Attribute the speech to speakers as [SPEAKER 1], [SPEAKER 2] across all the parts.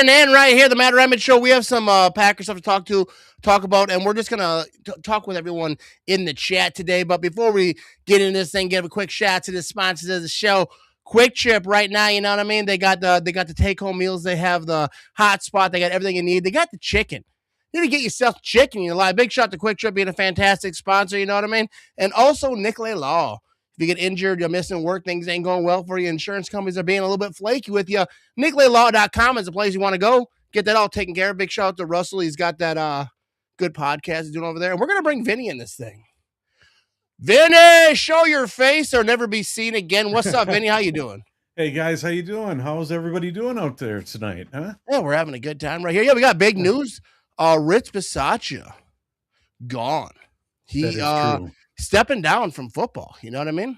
[SPEAKER 1] And right here, the Matt Ramage Show. We have some Packers stuff to talk about, and we're just gonna talk with everyone in the chat today. But before we get into this thing, give a quick shout out to the sponsors of the show. Quick Trip right now, you know what I mean? They got the take home meals. They have the hot spot. They got everything you need. They got the chicken. You need to get yourself chicken in your life. Big shout out to Quick Trip being a fantastic sponsor. You know what I mean? And also Nicolay Law. If you get injured, you're missing work, things ain't going well for you, insurance companies are being a little bit flaky with you, NicolayLaw.com is the place you want to go. Get that all taken care of. Big shout out to Russell. He's got that good podcast he's doing over there. And we're going to bring Vinny in this thing. Vinny, show your face or never be seen again. What's up, Vinny? How you doing?
[SPEAKER 2] Hey, guys. How you doing? How's everybody doing out there tonight, huh?
[SPEAKER 1] Yeah, we're having a good time right here. Yeah, we got big news. Rich Bisaccia, gone. He stepping down from football. You know what I mean?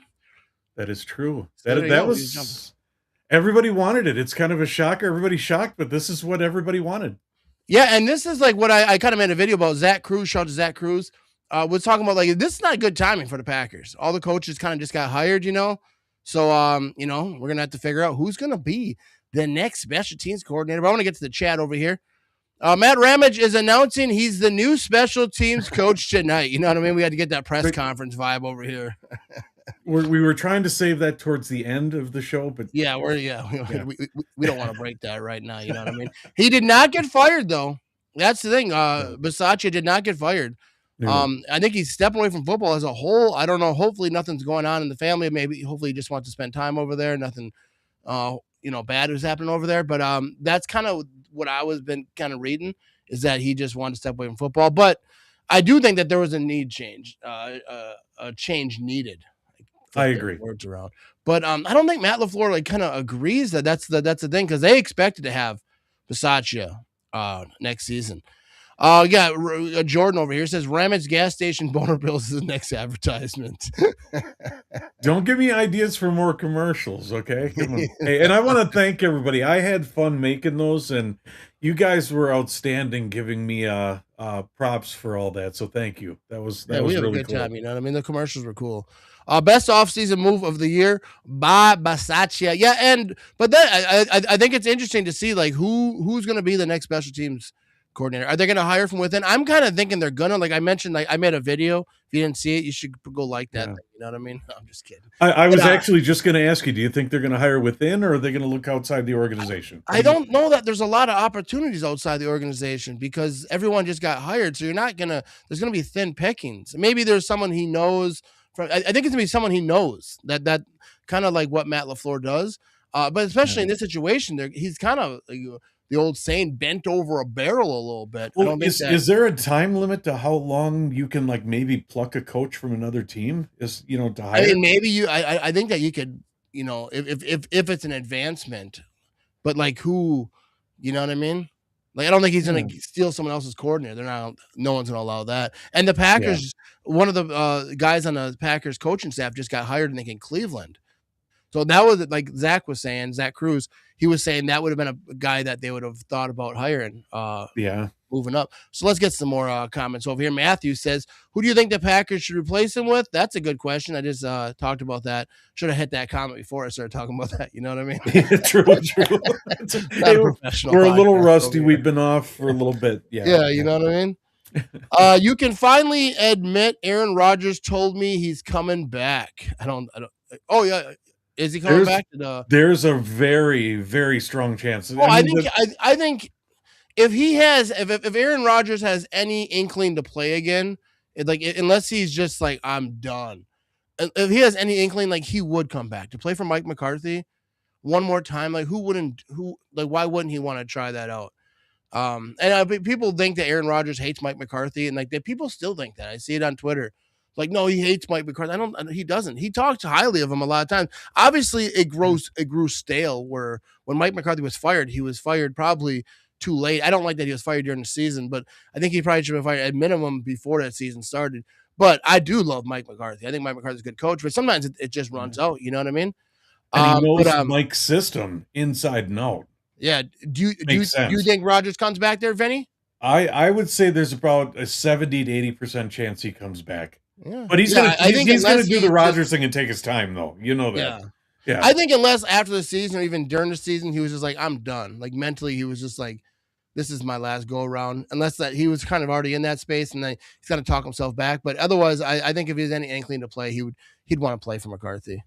[SPEAKER 2] That is true. That was everybody wanted it. It's kind of a shocker. Everybody's shocked, but this is what everybody wanted.
[SPEAKER 1] Yeah, and this is like what I kind of made a video about. Zach Cruz, shout out to Zach Cruz, was talking about, like, this is not good timing for the Packers. All the coaches kind of just got hired, you know? So, you know, we're going to have to figure out who's going to be the next special teams coordinator. But I want to get to the chat over here. Matt Ramage is announcing he's the new special teams coach tonight. You know what I mean? We had to get that press conference vibe over here.
[SPEAKER 2] We were trying to save that towards the end of the show, but
[SPEAKER 1] we don't want to break that right now. You know what I mean? He did not get fired, though. That's the thing. Bisaccia did not get fired. I think he's stepping away from football as a whole. I don't know. Hopefully nothing's going on in the family. Hopefully he just wants to spend time over there. Nothing bad was happening over there. But that's kind of what I was been kind of reading, is that he just wanted to step away from football. But I do think that there was a change needed.
[SPEAKER 2] I agree.
[SPEAKER 1] Words around, but I don't think Matt LaFleur like kind of agrees that that's the thing, because they expected to have Bisaccia next season. Jordan over here says Ramage gas station boner pills is the next advertisement.
[SPEAKER 2] Don't give me ideas for more commercials, okay? Come on. Hey, and I want to thank everybody. I had fun making those, and you guys were outstanding giving me props for all that. So thank you. That was
[SPEAKER 1] we
[SPEAKER 2] really
[SPEAKER 1] had a good
[SPEAKER 2] cool.
[SPEAKER 1] time. You know what I mean? The commercials were cool. Best offseason move of the year by Bisaccia. Yeah, but then I think it's interesting to see like who's going to be the next special teams coordinator. Are they going to hire from within? I'm kind of thinking they're gonna. Like I mentioned, I made a video. If you didn't see it, you should go like that.
[SPEAKER 2] Yeah.
[SPEAKER 1] Thing, you know what I mean? No, I'm just kidding.
[SPEAKER 2] I was actually just going to ask you, do you think they're going to hire within, or are they going to look outside the organization?
[SPEAKER 1] I don't know that there's a lot of opportunities outside the organization, because everyone just got hired. So there's going to be thin pickings. Maybe there's someone he knows. I think it's going to be someone he knows, that kind of like what Matt LaFleur does. But especially in this situation, he's kind of the old saying, bent over a barrel a little bit.
[SPEAKER 2] Well, is there a time limit to how long you can like maybe pluck a coach from another team? To hire?
[SPEAKER 1] I mean, maybe I think that you could, if it's an advancement, but like who, you know what I mean? Like I don't think he's gonna steal someone else's coordinator. No one's gonna allow that. And the Packers, one of the guys on the Packers coaching staff just got hired, I think, in Cleveland. So that was like Zach was saying, Zach Cruz, he was saying that would have been a guy that they would have thought about hiring. Moving up. So let's get some more comments over here. Matthew says, who do you think the Packers should replace him with? That's a good question. I just talked about that. Should have hit that comment before I started talking about that. You know what I mean?
[SPEAKER 2] True. Hey, we're a little rusty. We've been off for a little bit.
[SPEAKER 1] Yeah, you know what I mean? You can finally admit Aaron Rodgers told me he's coming back. I don't. Oh, yeah. Is he coming back?
[SPEAKER 2] There's a very, very strong chance.
[SPEAKER 1] Well, I think if Aaron Rodgers has any inkling to play again, unless he's just like, I'm done. If he has any inkling, like he would come back to play for Mike McCarthy one more time. Like why wouldn't he want to try that out? And people think that Aaron Rodgers hates Mike McCarthy, and people still think that. I see it on Twitter. Like, no, he hates Mike McCarthy. He doesn't. He talks highly of him a lot of times. Obviously, it grew stale where when Mike McCarthy was fired, he was fired probably too late. I don't like that he was fired during the season, but I think he probably should have been fired at minimum before that season started. But I do love Mike McCarthy. I think Mike McCarthy's a good coach, but sometimes it just runs out. You know what I mean?
[SPEAKER 2] And he knows Mike's system inside and out.
[SPEAKER 1] Yeah. Do you think Rodgers comes back there, Vinny?
[SPEAKER 2] I would say there's about a 70 to 80% chance he comes back.
[SPEAKER 1] Yeah.
[SPEAKER 2] But he's gonna do the Rodgers thing and take his time, though. You know that. Yeah.
[SPEAKER 1] I think unless after the season or even during the season, he was just like, I'm done. Like mentally, he was just like, this is my last go around. Unless that he was kind of already in that space and then he's got to talk himself back. But otherwise, I think if he has any inkling to play, he'd want to play for McCarthy.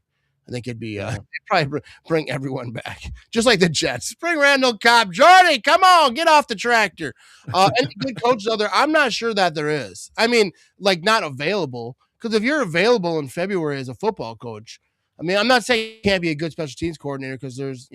[SPEAKER 1] I think it'd be he'd probably bring everyone back, just like the Jets. Bring Randall Cobb, Jordy, come on, get off the tractor. Any good coaches out there? I'm not sure that there is. I mean, like not available, because if you're available in February as a football coach, I mean, I'm not saying you can't be a good special teams coordinator because there's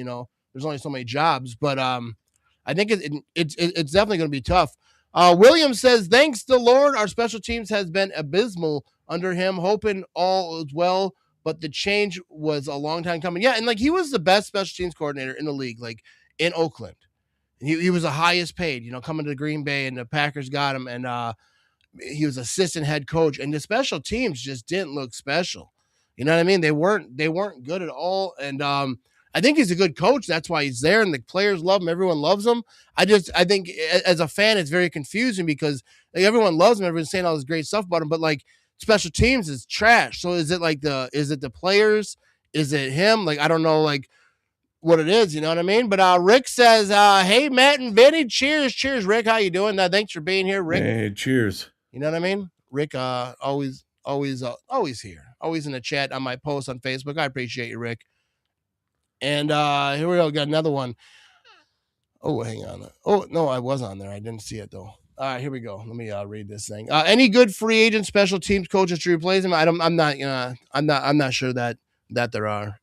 [SPEAKER 1] only so many jobs, but I think it's definitely going to be tough. William says, thanks to Lord, our special teams has been abysmal under him, hoping all is well. But the change was a long time coming. Yeah, and like he was the best special teams coordinator in the league, like in Oakland. He was the highest paid, coming to Green Bay, and the Packers got him, and he was assistant head coach. And the special teams just didn't look special. You know what I mean? They weren't good at all. And I think he's a good coach. That's why he's there, and the players love him. Everyone loves him. I think as a fan, it's very confusing because everyone loves him. Everyone's saying all this great stuff about him, but like, special teams is trash. So is it the players? Is it him? Like, I don't know, like what it is, you know what I mean? But Rick says, hey, Matt and Vinny, cheers. Cheers, Rick. How you doing? Thanks for being here, Rick.
[SPEAKER 2] Hey, cheers.
[SPEAKER 1] You know what I mean? Rick, always here. Always in the chat on my posts on Facebook. I appreciate you, Rick. And here we go. Got another one. Oh, hang on. Oh, no, I was on there. I didn't see it, though. All right, here we go. Let me read this thing. Any good free agent special teams coaches to replace him? I'm not sure that there are.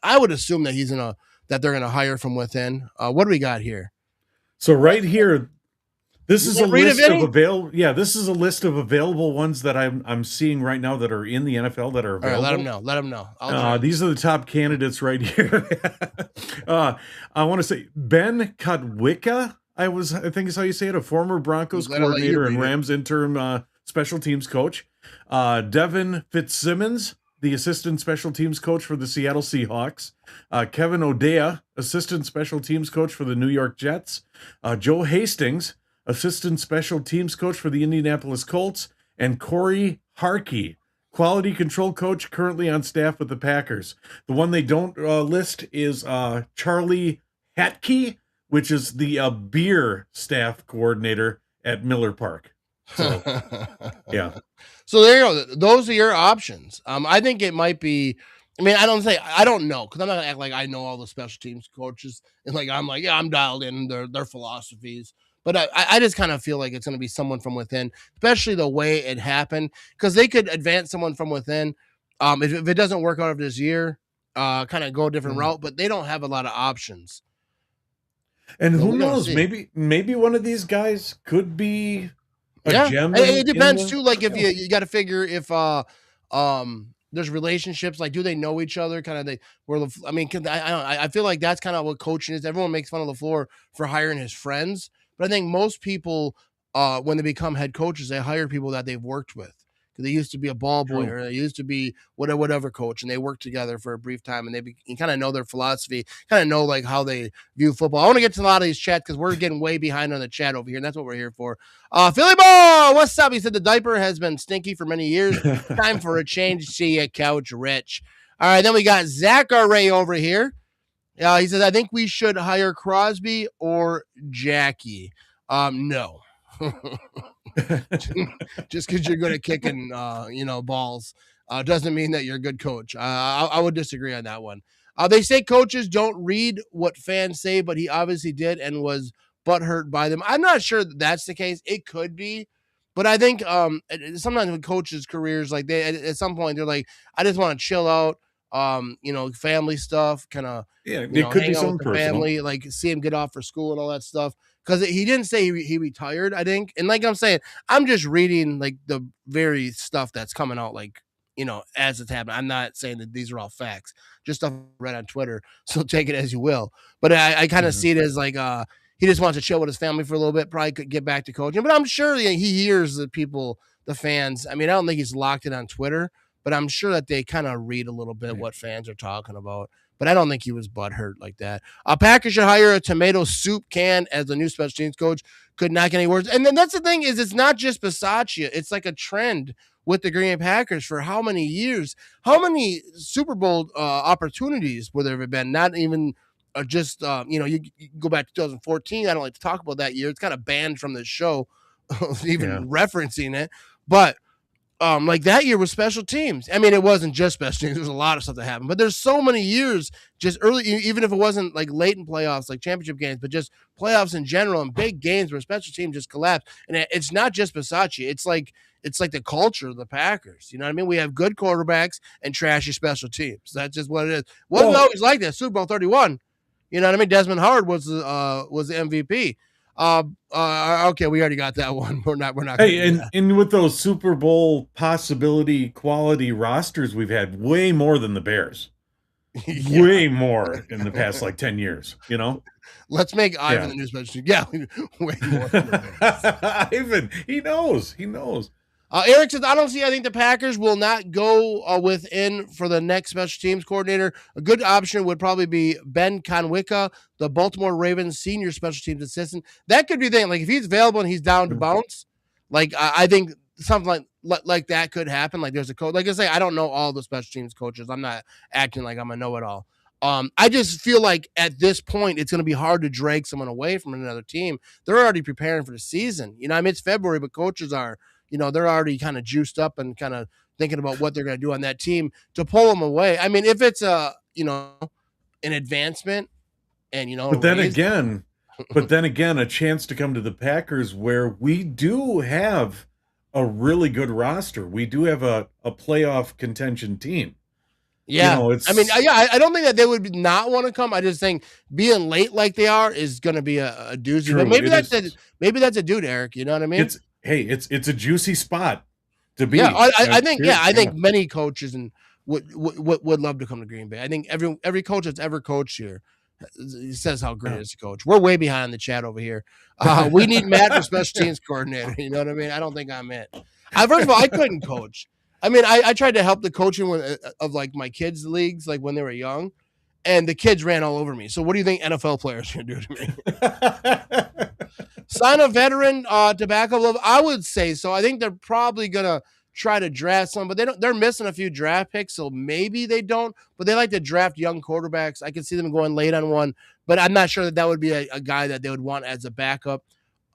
[SPEAKER 1] I would assume that he's in a that they're going to hire from within. What do we got here?
[SPEAKER 2] So right here, this is a list of available. Yeah, this is a list of available ones that I'm seeing right now that are in the NFL that are available.
[SPEAKER 1] All right, let them know.
[SPEAKER 2] These are the top candidates right here. I want to say Ben Kotwicka. I think is how you say it. A former Broncos coordinator and Rams interim special teams coach. Devin Fitzsimmons, the assistant special teams coach for the Seattle Seahawks. Kevin O'Dea, assistant special teams coach for the New York Jets. Joe Hastings, assistant special teams coach for the Indianapolis Colts. And Corey Harkey, quality control coach, currently on staff with the Packers. The one they don't list is Charlie Hatke, which is the beer staff coordinator at Miller Park. So, yeah.
[SPEAKER 1] So there you go. Those are your options. I think it might be. I mean, I don't know, because I'm not gonna act like I know all the special teams coaches and I'm dialed in their philosophies. But I just kind of feel like it's going to be someone from within, especially the way it happened, because they could advance someone from within. If it doesn't work out of this year, kind of go a different route, but they don't have a lot of options.
[SPEAKER 2] And so who knows? Maybe one of these guys could be a gem.
[SPEAKER 1] It depends too. Like if you got to figure if there's relationships, like do they know each other? Kind of I feel like that's kind of what coaching is. Everyone makes fun of LaFleur for hiring his friends, but I think most people, when they become head coaches, they hire people that they've worked with. They used to be a ball boy or they used to be whatever coach, and they worked together for a brief time, and you kind of know their philosophy, kind of know like how they view football. I want to get to a lot of these chats because we're getting way behind on the chat over here, and that's what we're here for. Philly Ball, what's up? He said the diaper has been stinky for many years. Time for a change. See ya, Couch Rich. All right, then we got Zachary over here. He says, I think we should hire Crosby or Jackie. No. Just because you're good at kicking, balls, doesn't mean that you're a good coach. I would disagree on that one. They say coaches don't read what fans say, but he obviously did and was butthurt by them. I'm not sure that's the case. It could be, but I think sometimes with coaches' careers, like they at some point they're like, I just want to chill out. Family stuff, kind of.
[SPEAKER 2] Yeah, it could be some
[SPEAKER 1] family, like see him get off for school and all that stuff. Because he didn't say he retired, I think. And like I'm saying, I'm just reading like the very stuff that's coming out, like, as it's happening. I'm not saying that these are all facts, just stuff I read on Twitter. So take it as you will. But I kind of see it as like he just wants to chill with his family for a little bit, probably could get back to coaching. But I'm sure he hears the people, the fans. I mean, I don't think he's locked in on Twitter, but I'm sure that they kind of read a little bit what fans are talking about. But I don't think he was butthurt like that. Packers should hire a tomato soup can as the new special teams coach. Could not get any worse. And then that's the thing is, it's not just Bisaccia. It's like a trend with the Green Bay Packers for how many years? How many Super Bowl opportunities would there have been? Not even just, you go back to 2014. I don't like to talk about that year. It's kind of banned from the show, even referencing it. But like that year was special teams. I mean, it wasn't just special teams. There was a lot of stuff that happened, but there's so many years just early, even if it wasn't like late in playoffs, like championship games, but just playoffs in general and big games where special teams just collapsed. And it's not just Bisaccia. It's like the culture of the Packers. You know what I mean? We have good quarterbacks and trashy special teams. That's just what it is. Wasn't always like that. Super Bowl 31. You know what I mean? Desmond Howard was the MVP. Okay, we already got that one. We're not.
[SPEAKER 2] Hey, and with those Super Bowl possibility quality rosters, we've had way more than the Bears. Way more in the past 10 years.
[SPEAKER 1] Let's make Ivan the new special team. Yeah, way more.
[SPEAKER 2] Ivan, he knows.
[SPEAKER 1] Eric says, I think the Packers will not go within for the next special teams coordinator. A good option would probably be Ben Kotwicka, the Baltimore Ravens senior special teams assistant. That could be the thing. Like, if he's available and he's down to bounce, like, I think something like that could happen. Like, there's a coach. Like I say, I don't know all the special teams coaches. I'm not acting like I'm a know-it-all. I just feel like at this point, it's going to be hard to drag someone away from another team. They're already preparing for the season. I mean, it's February, but coaches are, they're already kind of juiced up and kind of thinking about what they're going to do on that team to pull them away. I mean, if it's an advancement and,
[SPEAKER 2] but then again, a chance to come to the Packers where we do have a really good roster. We do have a playoff contention team.
[SPEAKER 1] Yeah. I mean,
[SPEAKER 2] It's
[SPEAKER 1] I don't think that they would not want to come. I just think being late like they are is going to be a doozy. But
[SPEAKER 2] true.
[SPEAKER 1] maybe
[SPEAKER 2] It is.
[SPEAKER 1] maybe that's a dude, Eric. You know what I mean?
[SPEAKER 2] It's hey, it's a juicy spot to
[SPEAKER 1] Yeah,
[SPEAKER 2] be.
[SPEAKER 1] I think I
[SPEAKER 2] Yeah.
[SPEAKER 1] think many coaches and would love to come to Green Bay. I think every coach that's ever coached here says how great it is to coach. We're way behind the chat over here. We need Matt for special teams coordinator. You know what I mean? I don't think I'm it. First of all, I couldn't coach. I mean, I tried to help the coaching of like my kids' leagues, like when they were young, and the kids ran all over me. So what do you think NFL players are going to do to me? Sign a veteran to back up. I would say so. I think they're probably going to try to draft some, but they're missing a few draft picks, so maybe they don't. But they like to draft young quarterbacks. I can see them going late on one, but I'm not sure that would be a guy that they would want as a backup.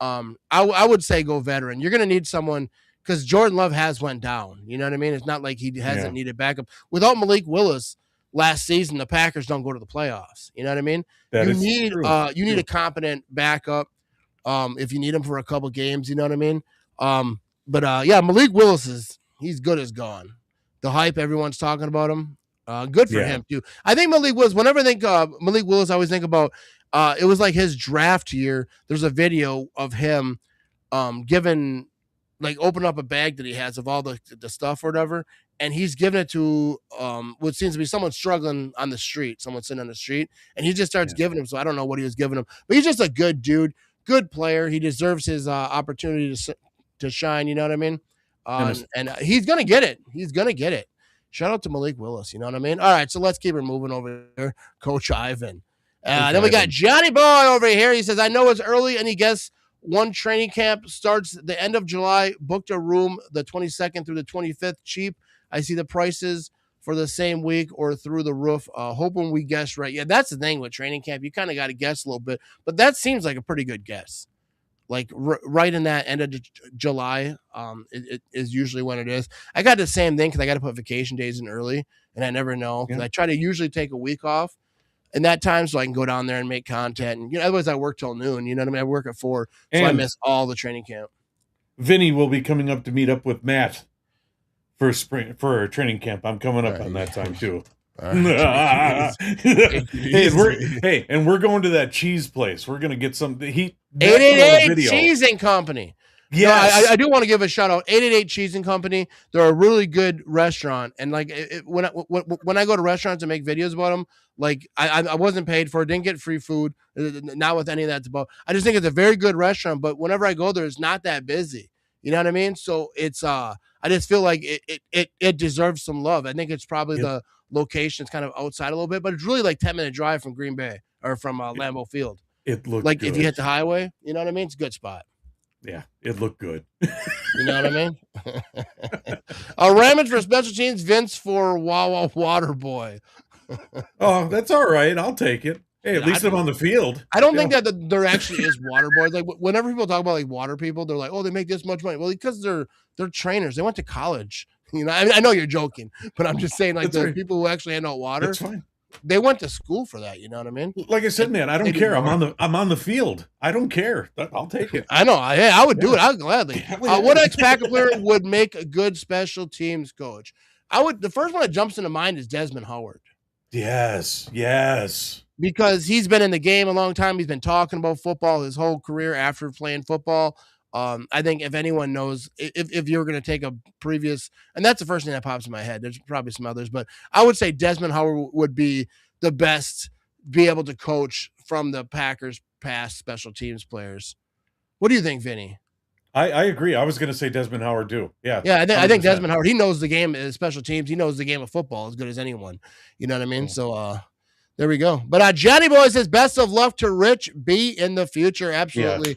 [SPEAKER 1] I would say go veteran. You're going to need someone because Jordan Love has went down. You know what I mean? It's not like he hasn't needed backup. Without Malik Willis last season, the Packers don't go to the playoffs. You know what I mean? You need a competent backup if you need him for a couple games. You know what I mean? But Malik Willis he's good as gone. The hype, everyone's talking about him. Good for him too. I think Malik Willis. Whenever I think Malik Willis, I always think about it was like his draft year. There's a video of him giving open up a bag that he has of all the stuff or whatever, and he's giving it to what seems to be someone struggling on the street, someone sitting on the street, and he just starts giving him. So I don't know what he was giving him, but he's just a good dude, good player. He deserves his opportunity to shine. You know what I mean? And he's gonna get it. He's gonna get it. Shout out to Malik Willis. You know what I mean? All right, so let's keep it moving over there, Coach Ivan. Then we got Johnny Boy over here. He says, I know it's early, and he guess one training camp starts the end of July. Booked a room the 22nd through the 25th. Cheap. I see the prices for the same week or through the roof. Hoping we guess right. Yeah, that's the thing with training camp. You kind of got to guess a little bit, but that seems like a pretty good guess. Like right in that end of July, it is usually when it is. I got the same thing because I got to put vacation days in early, and I never know because I try to usually take a week off in that time so I can go down there and make content. And otherwise I work till noon. You know what I mean? I work at 4, so I miss all the training camp.
[SPEAKER 2] Vinny will be coming up to meet up with Matt for training camp. I'm coming up on that time too. Right. And we're going to that cheese place. We're gonna get some.
[SPEAKER 1] 888 Cheesing Company. Yeah, I do want to give a shout out. 888 Cheesing Company. They're a really good restaurant, and when I go to restaurants and make videos about them, I wasn't paid for it, didn't get free food, not with any of that about. I just think it's a very good restaurant, but whenever I go there, it's not that busy. You know what I mean? So it's I just feel like it deserves some love. I think it's probably the location is kind of outside a little bit, but it's really like 10-minute drive from Green Bay or from Lambeau Field.
[SPEAKER 2] It looked
[SPEAKER 1] like
[SPEAKER 2] good.
[SPEAKER 1] If you hit the highway, you know what I mean? It's a good spot.
[SPEAKER 2] Yeah, it looked good.
[SPEAKER 1] You know what I mean? Ramage for special teams, Vince for Wawa Water Boy.
[SPEAKER 2] Oh, that's all right. I'll take it. Hey, at least I'm on the field.
[SPEAKER 1] I don't think that there actually is water boys. Like whenever people talk about water people, they're like, "Oh, they make this much money." Well, because they're trainers. They went to college. You know, I know you're joking, but I'm just saying, the people who actually hand out water,
[SPEAKER 2] that's fine.
[SPEAKER 1] They went to school for that. You know what I mean?
[SPEAKER 2] Like I said, man, I don't care. I'm on the field. I don't care. I'll take it.
[SPEAKER 1] I know. I would do it. I would gladly. What ex-Packer player would make a good special teams coach? The first one that jumps into mind is Desmond Howard.
[SPEAKER 2] Yes.
[SPEAKER 1] Because he's been in the game a long time. He's been talking about football his whole career after playing football. I think if anyone knows, if you're going to take a previous, and that's the first thing that pops in my head, there's probably some others, but I would say Desmond Howard would be the best, be able to coach from the Packers past special teams players. What do you think, Vinny?
[SPEAKER 2] I agree. I was going to say Desmond Howard too. Yeah.
[SPEAKER 1] I think Desmond Howard, he knows the game as special teams. He knows the game of football as good as anyone. You know what I mean? So, there we go. But Johnny Boy says, best of luck to Rich B in the future. Absolutely. Yeah.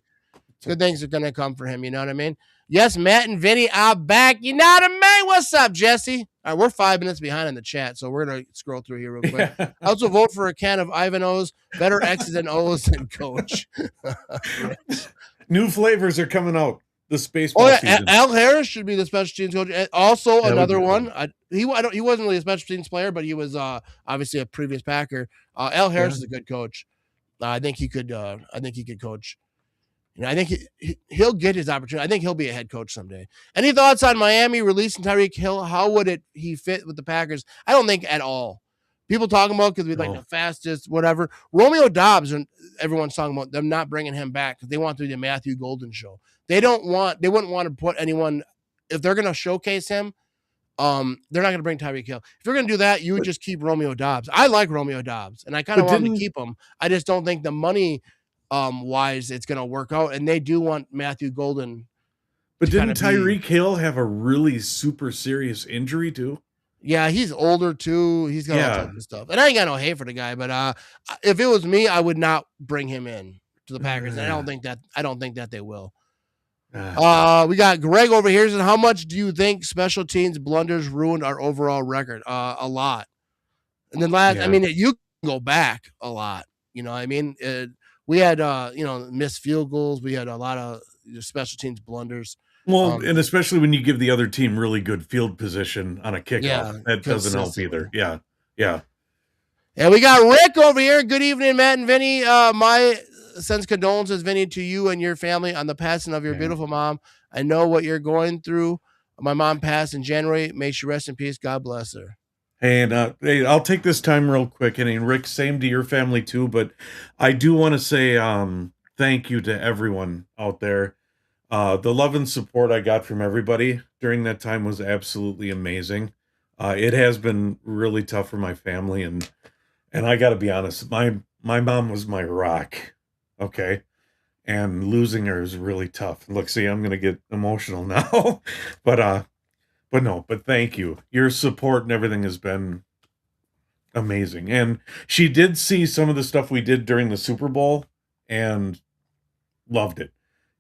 [SPEAKER 1] Good things are going to come for him. You know what I mean? Yes, Matt and Vinny are back. You know what I mean? What's up, Jesse? All right, we're 5 minutes behind in the chat, so we're going to scroll through here real quick. I also vote for a can of Ivan O's. Better X's and O's than Coach.
[SPEAKER 2] New flavors are coming out this baseball season.
[SPEAKER 1] Al Harris should be the special teams coach. Also, another one. He wasn't really a special teams player, but he was obviously a previous Packer. Al Harris is a good coach. I think he could coach. I think he'll get his opportunity. I think he'll be a head coach someday. Any thoughts on Miami releasing Tyreek Hill? How would he fit with the Packers? I don't think at all. People talking about because we're like the fastest, whatever. Romeo Doubs, and everyone's talking about them not bringing him back because they want to do the Matthew Golden show. They wouldn't want to put anyone, if they're going to showcase him, they're not going to bring Tyreek Hill. If you're going to do that, you would just keep Romeo Doubs. I like Romeo Doubs, and I kind of want to keep him. I just don't think the money wise it's going to work out, and they do want Matthew Golden.
[SPEAKER 2] But didn't Tyreek Hill have a really super serious injury too?
[SPEAKER 1] Yeah, he's older too. He's got all types of stuff. And I ain't got no hate for the guy, but if it was me, I would not bring him in to the Packers. And I don't think that they will. We got Greg over here. And how much do you think special teams blunders ruined our overall record? A lot. And then you can go back a lot. You know what I mean? We had missed field goals. We had a lot of special teams blunders.
[SPEAKER 2] Well, and especially when you give the other team really good field position on a kickoff, that doesn't help either. Yeah.
[SPEAKER 1] And we got Rick over here. Good evening, Matt and Vinny. My sends condolences, Vinny, to you and your family on the passing of your beautiful mom. I know what you're going through. My mom passed in January. May she rest in peace. God bless her.
[SPEAKER 2] Hey, and hey, I'll take this time real quick. And Rick, same to your family too. But I do want to say thank you to everyone out there. The love and support I got from everybody during that time was absolutely amazing. It has been really tough for my family, and I got to be honest, my mom was my rock, okay? And losing her is really tough. Look, see, I'm gonna get emotional now, but thank you. Your support and everything has been amazing. And she did see some of the stuff we did during the Super Bowl and loved it.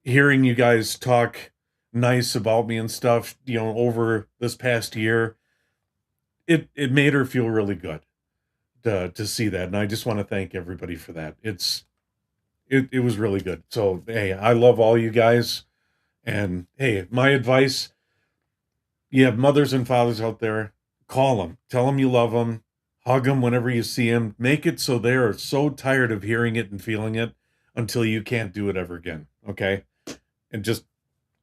[SPEAKER 2] Hearing you guys talk nice about me and stuff, over this past year, it made her feel really good to see that. And I just want to thank everybody for that. It was really good. So, hey, I love all you guys. And hey, my advice, you have mothers and fathers out there, call them, tell them you love them, hug them whenever you see them, make it so they are so tired of hearing it and feeling it until you can't do it ever again. Okay. And just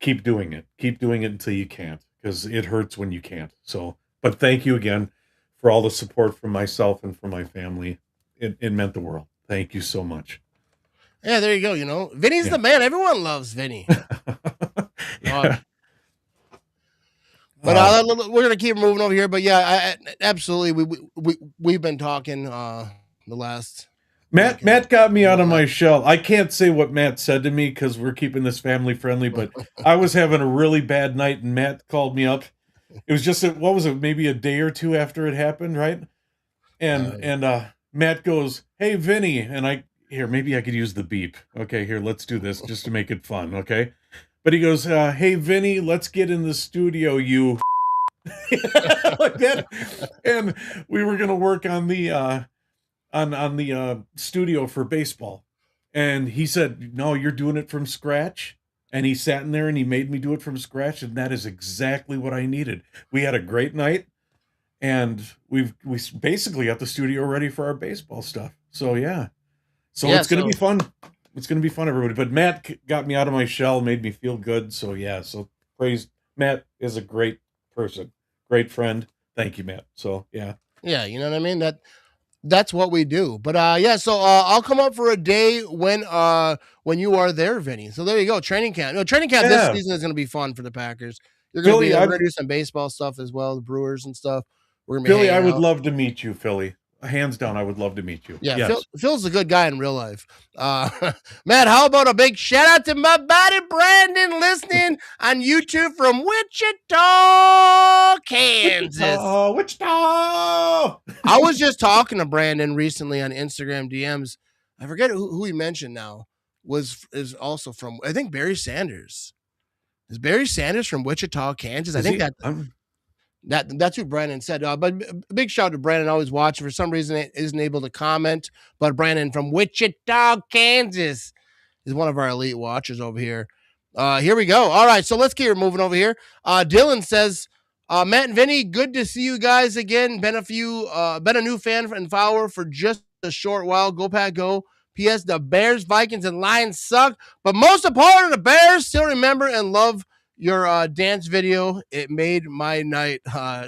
[SPEAKER 2] keep doing it until you can't, because it hurts when you can't. So, but thank you again for all the support from myself and from my family. It meant the world. Thank you so much.
[SPEAKER 1] Yeah, there you go. Vinny's the man. Everyone loves Vinny. But we're gonna keep moving over here. But yeah, absolutely. We've been talking the last.
[SPEAKER 2] Matt got me out of my shell. I can't say what Matt said to me because we're keeping this family friendly. But I was having a really bad night, and Matt called me up. It was just what was it? Maybe a day or two after it happened, right? And Matt goes, "Hey, Vinny," and maybe I could use the beep. Okay, here, let's do this just to make it fun. Okay. But he goes, "Hey, Vinny, let's get in the studio, you." Like that. And we were going to work on the on the studio for baseball. And he said, "No, you're doing it from scratch." And he sat in there and he made me do it from scratch. And that is exactly what I needed. We had a great night. And we basically got the studio ready for our baseball stuff. So, yeah. So it's going to be fun. It's going to be fun, everybody. But Matt got me out of my shell, made me feel good. So, yeah. So, Matt is a great person, great friend. Thank you, Matt. So, yeah.
[SPEAKER 1] Yeah, you know what I mean? That's what we do. But, so I'll come up for a day when you are there, Vinny. So, there you go. Training camp. No, training camp this season is going to be fun for the Packers. You're going to do some baseball stuff as well, the Brewers and stuff. We're gonna be
[SPEAKER 2] Philly, I would love to meet you, Philly. Hands down, I would love to meet you.
[SPEAKER 1] Yeah, yes. Phil's a good guy in real life. Matt, how about a big shout out to my buddy Brandon listening on YouTube from Wichita, Kansas.
[SPEAKER 2] Wichita!
[SPEAKER 1] I was just talking to Brandon recently on Instagram DMs. I forget who he mentioned now. Is also from, I think, Barry Sanders. Is Barry Sanders from Wichita, Kansas? That's what Brandon said. But a big shout out to Brandon, always watching. For some reason, isn't able to comment. But Brandon from Wichita, Kansas is one of our elite watchers over here. Here we go. All right, so let's keep moving over here. Dylan says, Matt and Vinny, good to see you guys again. Been a new fan and follower for just a short while. Go Pack Go. P.S. The Bears, Vikings, and Lions suck, but most important, the Bears still remember and love your dance video. It made my night.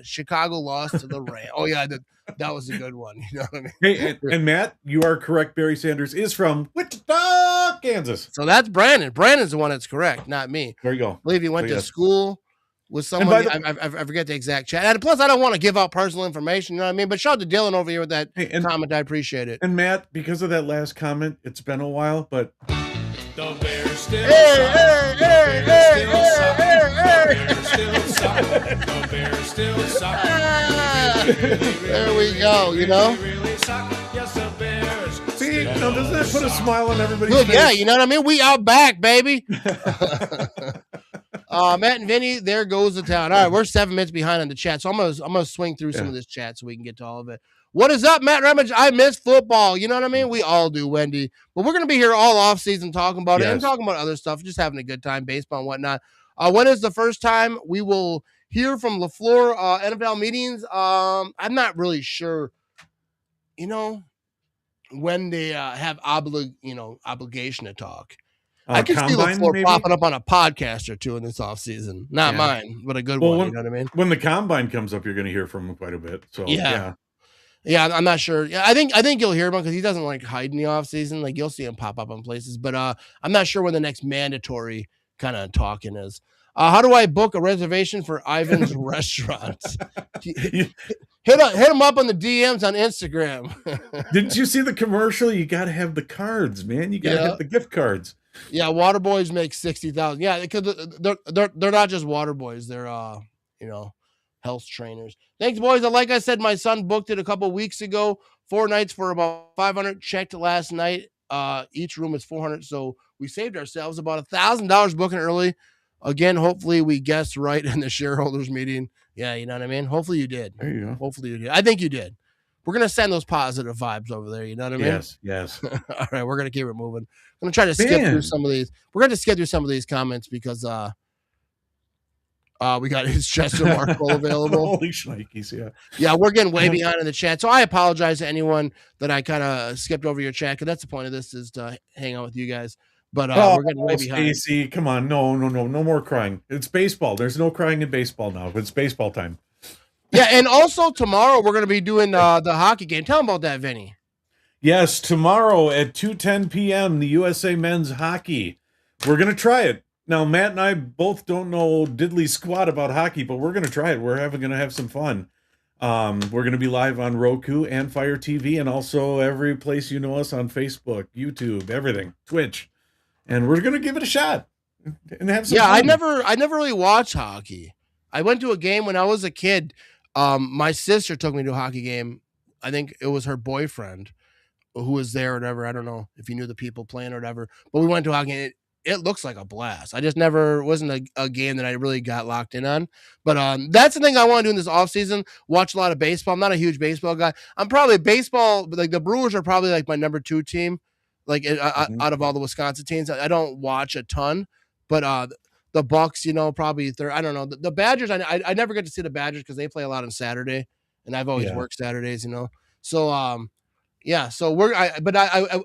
[SPEAKER 1] Chicago lost to the Rams. Oh yeah, that was a good one. You know what I mean?
[SPEAKER 2] Hey, and Matt, you are correct. Barry Sanders is from Wichita, Kansas.
[SPEAKER 1] So that's Brandon. Brandon's the one that's correct, not me.
[SPEAKER 2] There you go.
[SPEAKER 1] I believe he went to school with
[SPEAKER 2] And
[SPEAKER 1] someone.
[SPEAKER 2] by the-
[SPEAKER 1] I forget the exact chat. And plus, I don't want to give out personal information. You know what I mean? But shout out to Dylan over here with that
[SPEAKER 2] Hey, and-
[SPEAKER 1] comment. I appreciate it.
[SPEAKER 2] And Matt, because of that last comment, it's been a while, but
[SPEAKER 3] The Bears still
[SPEAKER 1] Hey,
[SPEAKER 3] suck.
[SPEAKER 1] hey,
[SPEAKER 3] The
[SPEAKER 1] hey,
[SPEAKER 3] Bears still
[SPEAKER 1] hey,
[SPEAKER 3] suck.
[SPEAKER 1] hey,
[SPEAKER 3] The Bears still suck. The Bears still suck.
[SPEAKER 1] There we go. You know.
[SPEAKER 3] Really suck. Yes, the Bears.
[SPEAKER 2] see,
[SPEAKER 3] still
[SPEAKER 2] now doesn't that put a
[SPEAKER 3] suck.
[SPEAKER 2] smile on everybody's
[SPEAKER 1] Look,
[SPEAKER 2] face?
[SPEAKER 1] yeah, you know what I mean? We out back, baby. Matt and Vinny, there goes the town. All right, we're 7 minutes behind on the chat, so I'm gonna swing through some of this chat so we can get to all of it. What is up, Matt Ramage? I miss football. You know what I mean? We all do, Wendy. But we're gonna be here all off season talking about it and
[SPEAKER 2] Yes.
[SPEAKER 1] talking about other stuff, just having a good time, baseball and whatnot. When is the first time we will hear from LaFleur NFL meetings? I'm not really sure. You know, when they have obligation to talk. I can see
[SPEAKER 2] Combine,
[SPEAKER 1] LaFleur
[SPEAKER 2] maybe?
[SPEAKER 1] popping up on a podcast or two in this offseason. Not
[SPEAKER 2] Yeah.
[SPEAKER 1] mine, but a good
[SPEAKER 2] Well,
[SPEAKER 1] one. You know what I mean?
[SPEAKER 2] When the combine comes up, you're going to hear from him quite a bit. So
[SPEAKER 1] Yeah. Yeah, I'm not sure. Yeah, I think you'll hear him because he doesn't like hide in the offseason. Like you'll see him pop up on places, but I'm not sure when the next mandatory kind of talking is. How do I book a reservation for Ivan's restaurant?
[SPEAKER 2] You-
[SPEAKER 1] Hit him up on the DMs on Instagram.
[SPEAKER 2] Didn't you see the commercial? You got to have the cards, man. You got to
[SPEAKER 1] Yeah.
[SPEAKER 2] have the gift cards.
[SPEAKER 1] Yeah, water boys make 60,000. Yeah, because they're not just water boys. They're health trainers. Thanks, boys. Like I said, my son booked it a couple weeks ago. 4 nights for about 500. Checked last night. Each room is 400, so we saved ourselves about $1,000 booking early. Again, hopefully we guessed right in the shareholders meeting. Yeah, you know what I mean. Hopefully you did.
[SPEAKER 2] There you go.
[SPEAKER 1] Hopefully you did. I think you did. We're gonna send those positive vibes over there. You know what I mean?
[SPEAKER 2] Yes, yes.
[SPEAKER 1] All right, we're gonna keep it moving. I'm gonna try to skip through
[SPEAKER 2] Man.
[SPEAKER 1] some of these. We're gonna skip through some of these comments because we got his Chester Markle available.
[SPEAKER 2] Holy shnikes, yeah.
[SPEAKER 1] Yeah, we're getting way behind in the chat. So I apologize to anyone that I kind of skipped over your chat, because that's the point of this, is to hang out with you guys. But we're getting way behind.
[SPEAKER 2] Stacey, come on. No more crying. It's baseball. There's no crying in baseball now. It's baseball time.
[SPEAKER 1] Yeah, and also tomorrow we're gonna be doing the hockey game. Tell them about that, Vinny.
[SPEAKER 2] Yes, tomorrow at 2:10 p.m., the USA men's hockey. We're going to try it. Now, Matt and I both don't know diddly squat about hockey, but we're going to try it. We're going to have some fun. We're going to be live on Roku and Fire TV, and also every place you know us on Facebook, YouTube, everything, Twitch. And we're going to give it a shot and have some
[SPEAKER 1] Yeah,
[SPEAKER 2] fun.
[SPEAKER 1] I never really watched hockey. I went to a game when I was a kid. My sister took me to a hockey game. I think it was her boyfriend who was there or whatever. I don't know if you knew the people playing or whatever, but we went to a hockey game. It looks like a blast. I just never wasn't a game that I really got locked in on. But that's the thing I want to do in this offseason. Watch a lot of baseball. I'm not a huge baseball guy. I'm probably baseball, like the Brewers are probably like my number 2 team, like out of all the Wisconsin teams. I don't watch a ton, but the Bucks, probably third. I don't know. The Badgers, I never get to see the Badgers because they play a lot on Saturday, and I've always worked Saturdays, So yeah, so I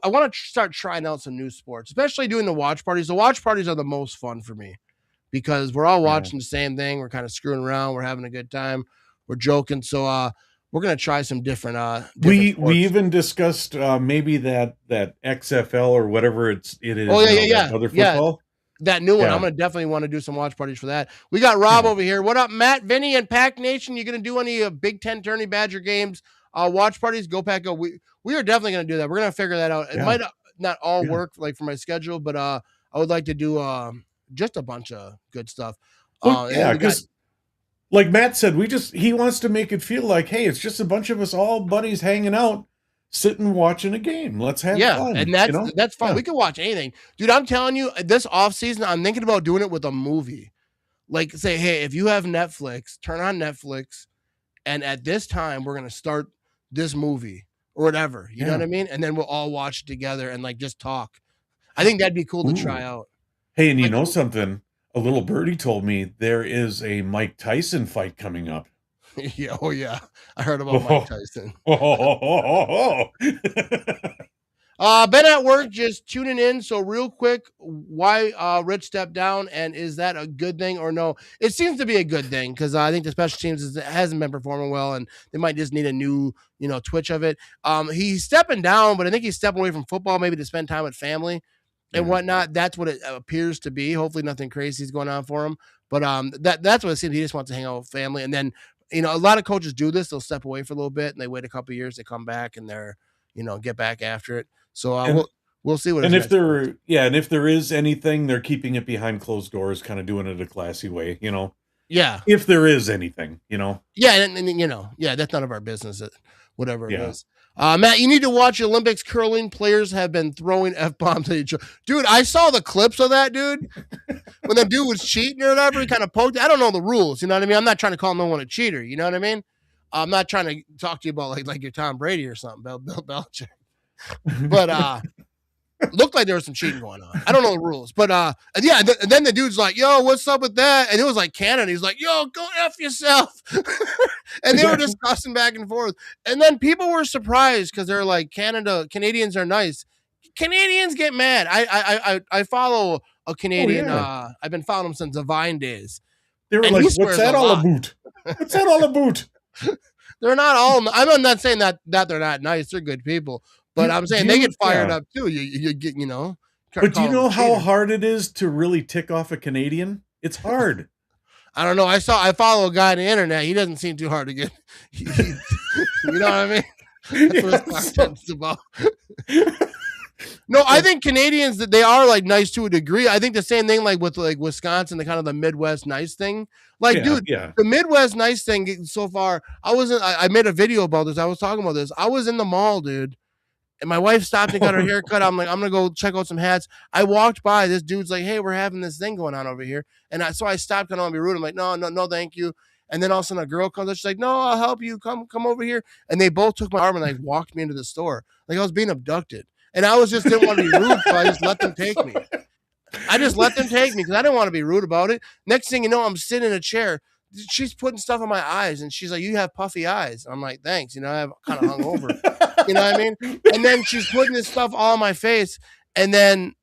[SPEAKER 1] want to start trying out some new sports, especially doing the watch parties. The watch parties are the most fun for me because we're all watching the same thing. We're kind of screwing around. We're having a good time. We're joking. So we're gonna try some different.
[SPEAKER 2] We
[SPEAKER 1] sports.
[SPEAKER 2] even discussed maybe that XFL or whatever it is.
[SPEAKER 1] Oh yeah.
[SPEAKER 2] Other football.
[SPEAKER 1] That new one.
[SPEAKER 2] Yeah.
[SPEAKER 1] I'm gonna definitely want to do some watch parties for that. We got Rob over here. What up, Matt, Vinny, and Pack Nation? You gonna do any Big Ten Tourney Badger games? Watch parties? Go Pack Go. We are definitely gonna do that. We're gonna figure that out. It might not all work like for my schedule, but I would like to do just a bunch of good stuff.
[SPEAKER 2] Because like Matt said, he wants to make it feel like, hey, it's just a bunch of us all buddies hanging out, sitting watching a game. Let's have fun.
[SPEAKER 1] And that's fun. We can watch anything. Dude, I'm telling you, this offseason, I'm thinking about doing it with a movie. Like say, hey, if you have Netflix, turn on Netflix, and at this time we're gonna start this movie or whatever. You know what I mean? And then we'll all watch it together and like just talk. I think that'd be cool to try out.
[SPEAKER 2] Hey, and you know something? A little birdie told me there is a Mike Tyson fight coming up.
[SPEAKER 1] Yeah, I heard about Mike Tyson. Been at work, just tuning in. So real quick, why Rich stepped down, and is that a good thing or no? It seems to be a good thing because I think the special teams hasn't been performing well, and they might just need a new, twitch of it. He's stepping down, but I think he's stepping away from football, maybe to spend time with family and whatnot. That's what it appears to be. Hopefully, nothing crazy is going on for him. But that's what it seems. He just wants to hang out with family, and then a lot of coaches do this. They'll step away for a little bit, and they wait a couple of years. They come back, and they're get back after it. So we'll see what.
[SPEAKER 2] And if there is anything, they're keeping it behind closed doors, kind of doing it a classy way,
[SPEAKER 1] Yeah.
[SPEAKER 2] If there is anything,
[SPEAKER 1] Yeah, and that's none of our business. Whatever it is. Matt, you need to watch Olympics curling. Players have been throwing F-bombs at each other. Dude, I saw the clips of that, dude. When the dude was cheating or whatever, he kind of poked. I don't know the rules, you know what I mean? I'm not trying to call no one a cheater, you know what I mean? I'm not trying to talk to you about like you're Tom Brady or something, Bill Belichick. But looked like there was some cheating going on. I don't know the rules, but and then the dude's like, "Yo, what's up with that?" And it was like Canada. He's like, "Yo, go F yourself." And they were discussing back and forth. And then people were surprised because they're like, Canadians are nice. Canadians get mad. I follow a Canadian. I've been following him since the Vine days.
[SPEAKER 2] They were like, "What's that all about? What's that all about?"
[SPEAKER 1] They're not all. I'm not saying that they're not nice. They're good people. But I'm saying they get fired up too. You get,
[SPEAKER 2] But do you know how hard it is to really tick off a Canadian? It's hard.
[SPEAKER 1] I don't know. I follow a guy on the internet. He doesn't seem too hard to get. You know what I mean? That's what his content's about. No, I think Canadians, that they are like nice to a degree. I think the same thing like with like Wisconsin, the kind of the Midwest nice thing. Like, the Midwest nice thing so far. I made a video about this. I was talking about this. I was in the mall, dude. And my wife stopped and got her hair cut. I'm like, I'm going to go check out some hats. I walked by. This dude's like, "Hey, we're having this thing going on over here." And so I stopped. I don't want to be rude. I'm like, no, thank you. And then all of a sudden a girl comes up. She's like, "No, I'll help you. Come over here." And they both took my arm and like walked me into the store. Like I was being abducted. And I didn't want to be rude. So I just let them take me. I just let them take me because I didn't want to be rude about it. Next thing you know, I'm sitting in a chair. She's putting stuff on my eyes, and she's like, "You have puffy eyes." I'm like, "Thanks." I have kind of hung over. You know what I mean? And then she's putting this stuff all on my face, and then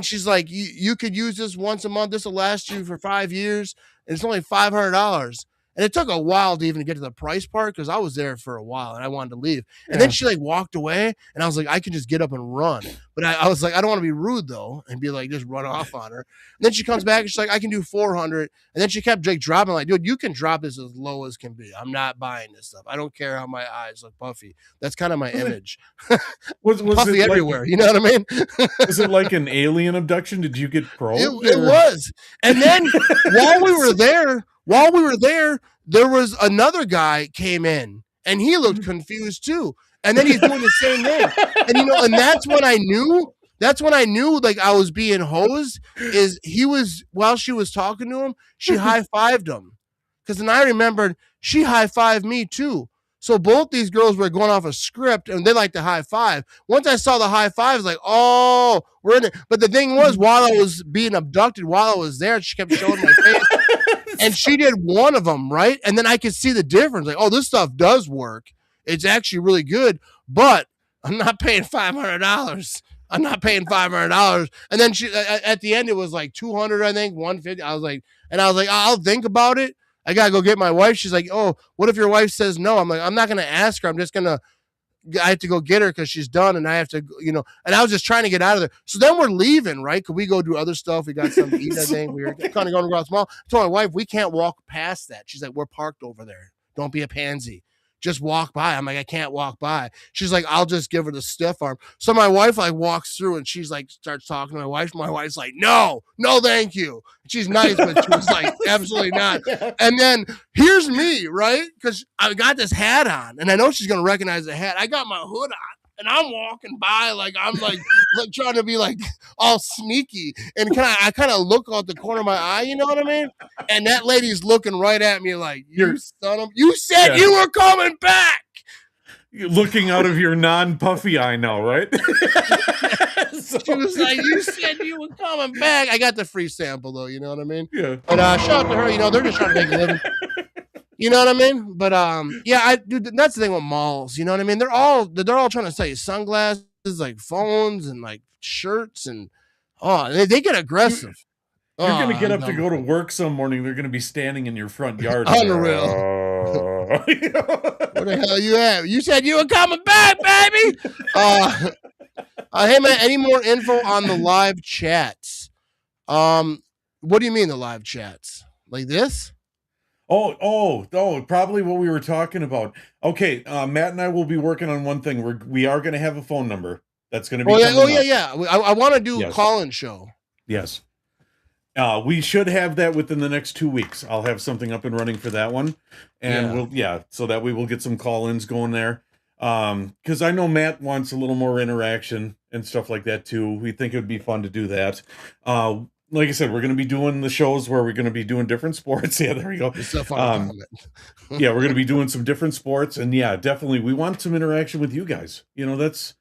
[SPEAKER 1] she's like, "You could use this once a month. This will last you for 5 years, and it's only $500." And it took a while to even get to the price part because I was there for a while and I wanted to leave. And then she like walked away, and I was like, I could just get up and run. But I was like, I don't want to be rude though, and be like, just run off on her. And then she comes back and she's like, I can do 400. And then she kept like dropping, like, "Dude, you can drop this as low as can be. I'm not buying this stuff. I don't care how my eyes look puffy." That's kind of my image.
[SPEAKER 2] Was
[SPEAKER 1] puffy
[SPEAKER 2] it
[SPEAKER 1] everywhere. You know what I mean?
[SPEAKER 2] Is it like an alien abduction? Did you get probed?
[SPEAKER 1] It was. And then while we were there, there was another guy came in and he looked confused too. And then he's doing the same thing. And and that's when I knew like I was being hosed is while she was talking to him, she high-fived him. Because then I remembered she high-fived me too. So both these girls were going off a script and they like to high five. Once I saw the high five, I was like, "Oh, we're in it." But the thing was, while I was being abducted, while I was there, she kept showing my face. And she did one of them, right? And then I could see the difference. Like, oh, this stuff does work. It's actually really good, but I'm not paying $500. I'm not paying $500. And then she, at the end, it was like 200, I think, 150. I was like, I'll think about it. I got to go get my wife. She's like, "Oh, what if your wife says no?" I'm like, I'm not going to ask her. I have to go get her because she's done, and I have to, and I was just trying to get out of there. So then we're leaving, right? Could we go do other stuff? We got something to eat, I think. We were kind of going to Grouse Mall. I told my wife, we can't walk past that. She's like, "We're parked over there. Don't be a pansy. Just walk by." I'm like, "I can't walk by." She's like, "I'll just give her the stiff arm." So my wife like walks through and she's like, starts talking to my wife. My wife's like, no, thank you. She's nice, but she was like, absolutely not. And then here's me, right? Because I got this hat on and I know she's going to recognize the hat. I got my hood on. And I'm walking by like I'm like trying to be like all sneaky, and I kind of look out the corner of my eye, you know what I mean? And that lady's looking right at me like, "You said you were coming back."
[SPEAKER 2] You're looking out of your non-puffy eye now, right?
[SPEAKER 1] She was like, "You said you were coming back." I got the free sample though, you know what I mean?
[SPEAKER 2] Yeah.
[SPEAKER 1] But shout out to her. They're just trying to make a living. You know what I mean? But dude, that's the thing with malls. You know what I mean? They're all trying to sell you sunglasses. like phones and like shirts and they get aggressive.
[SPEAKER 2] You're going to get
[SPEAKER 1] I'm
[SPEAKER 2] up to
[SPEAKER 1] done
[SPEAKER 2] go to
[SPEAKER 1] with it.
[SPEAKER 2] work some morning. They're going to be standing in your front yard.
[SPEAKER 1] Unreal. Where the hell you at? You said you were coming back, baby. Hey man, any more info on the live chats? What do you mean the live chats? Like this?
[SPEAKER 2] Oh, probably what we were talking about. Okay, Matt and I will be working on one thing. We are going to have a phone number that's going to be
[SPEAKER 1] yeah. I want to do a
[SPEAKER 2] Yes.
[SPEAKER 1] call-in show.
[SPEAKER 2] Yes. We should have that within the next 2 weeks. I'll have something up and running for that one. And so that we will get some call-ins going there. Because I know Matt wants a little more interaction and stuff like that too. We think it would be fun to do that. Like I said, we're going to be doing the shows where we're going to be doing different sports. Yeah, there we go.
[SPEAKER 1] It's a fun comment.
[SPEAKER 2] Yeah, we're going to be doing some different sports. And yeah, definitely we want some interaction with you guys. That's,